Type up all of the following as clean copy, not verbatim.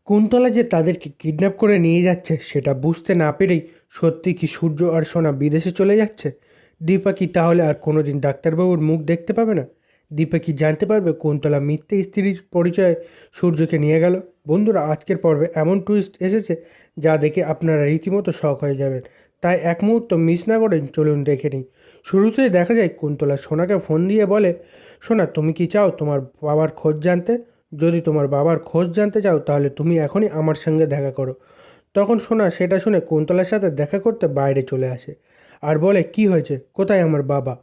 কুন্তলা যে তাদেরকে কিডন্যাপ করে নিয়ে যাচ্ছে সেটা বুঝতে না পেরেই সত্যি কি সূর্য আর সোনা বিদেশে চলে যাচ্ছে? দীপা কি তাহলে আর কোনোদিন ডাক্তারবাবুর মুখ দেখতে পাবে না? দীপা কি জানতে পারবে কুন্তলা মিথ্যে স্ত্রীর পরিচয়ে সূর্যকে নিয়ে গেল? বন্ধুরা, আজকের পর্বে এমন টুইস্ট এসেছে যা দেখে আপনারা রীতিমতো শক হয়ে যাবেন। তাই এক মুহূর্ত মিস না করেন, চলুন দেখে নিই। শুরুতেই দেখা যায় কুন্তলা সোনাকে ফোন দিয়ে বলে, সোনা, তুমি কি চাও তোমার বাবার খোঁজ জানতে? যদি তোমার বাবার খোঁজ জানতে চাও তাহলে তুমি এখনই আমার সঙ্গে দেখা করো। তখন সোনা সেটা শুনে কুন্তলার সাথে দেখা করতে বাইরে চলে আসে আর বলে, কি হয়েছে, কোথায় আমার বাবা?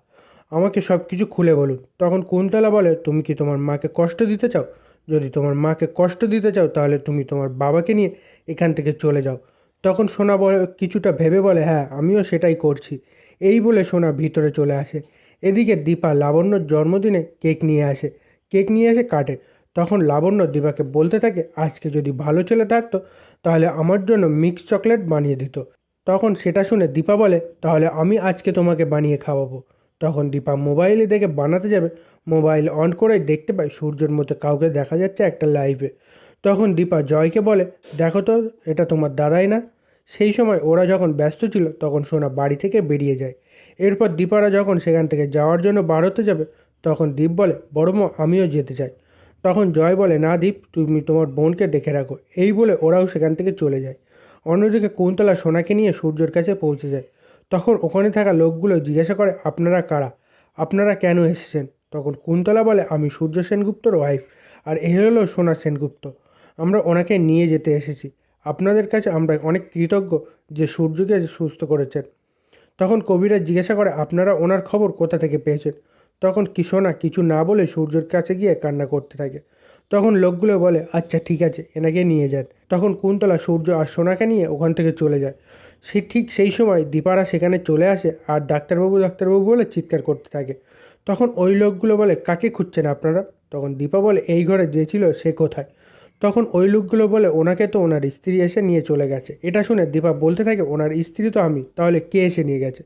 আমাকে সব কিছু খুলে বলুন। তখন কুন্তলা বলে, তুমি কি তোমার মাকে কষ্ট দিতে চাও? যদি তোমার মাকে কষ্ট দিতে চাও তাহলে তুমি তোমার বাবাকে নিয়ে এখান থেকে চলে যাও। তখন সোনা বলে, কিছুটা ভেবে বলে, হ্যাঁ, আমিও সেটাই করছি। এই বলে সোনা ভিতরে চলে আসে। এদিকে দীপা লাবণ্যর জন্মদিনে কেক নিয়ে আসে। কেক নিয়ে এসে কাটে। তখন লাবণ্য দীপাকে বলতে থাকে, আজকে যদি ভালো ছেলে থাকতো তাহলে আমার জন্য মিক্স চকলেট বানিয়ে দিত। তখন সেটা শুনে দীপা বলে, তাহলে আমি আজকে তোমাকে বানিয়ে খাওয়াবো। তখন দীপা মোবাইলে দেখে বানাতে যাবে, মোবাইল অন করে দেখতে পায় সূর্যের মধ্যে কাউকে দেখা যাচ্ছে একটা লাইভে। তখন দীপা জয়কে বলে, দেখো তো, এটা তোমার দাদাই না? সেই সময় ওরা যখন ব্যস্ত ছিল তখন সোনা বাড়ি থেকে বেরিয়ে যায়। এরপর দীপারা যখন সেখান থেকে যাওয়ার জন্য বার হতে যাবে তখন দীপ বলে, বড় মা, আমিও যেতে চাই। তখন জয় বলে, না দীপ, তুমি তোমার বোনকে দেখে রাখো। এই বলে ওরাও সেখান থেকে চলে যায়। অন্যদিকে কুন্তলা সোনাকে নিয়ে সূর্যের কাছে পৌঁছে যায়। তখন ওখানে থাকা লোকগুলো জিজ্ঞাসা করে, আপনারা কারা? আপনারা কেন এসেছেন? তখন কুন্তলা বলে, আমি সূর্য সেনগুপ্তর ওয়াইফ, আর এ হলো সোনা সেনগুপ্ত। আমরা ওনাকে নিয়ে যেতে এসেছি। আপনাদের কাছে আমরা অনেক কৃতজ্ঞ যে সূর্যকে সুস্থ করেছেন। তখন কবিরাজ জিজ্ঞাসা করে, আপনারা ওনার খবর কোথা থেকে পেয়েছেন? তখন সোনা কিছু না বলে সূর্যের কাছে গিয়ে কান্না করতে থাকে। তখন লোকগুলো বলে, আচ্ছা ঠিক আছে, এনাকে নিয়ে যান। তখন কুন্তলা সূর্য আর সোনাকে নিয়ে ওখান থেকে চলে যায়। ঠিক সেই সময় দীপারা সেখানে চলে আসে আর ডাক্তারবাবু ডাক্তারবাবু বলে চিৎকার করতে থাকে। তখন ওই লোকগুলো বলে, কাকে খুঁজছেন আপনারা? তখন দীপা বলে, এই ঘরে যে ছিল সে কোথায়? তখন ওই লোকগুলো বলে, ওনাকে তো ওনার স্ত্রী এসে নিয়ে চলে গেছে। এটা শুনে দীপা বলতে থাকে, ওনার স্ত্রী তো আমি, তাহলে কে এসে নিয়ে গেছে?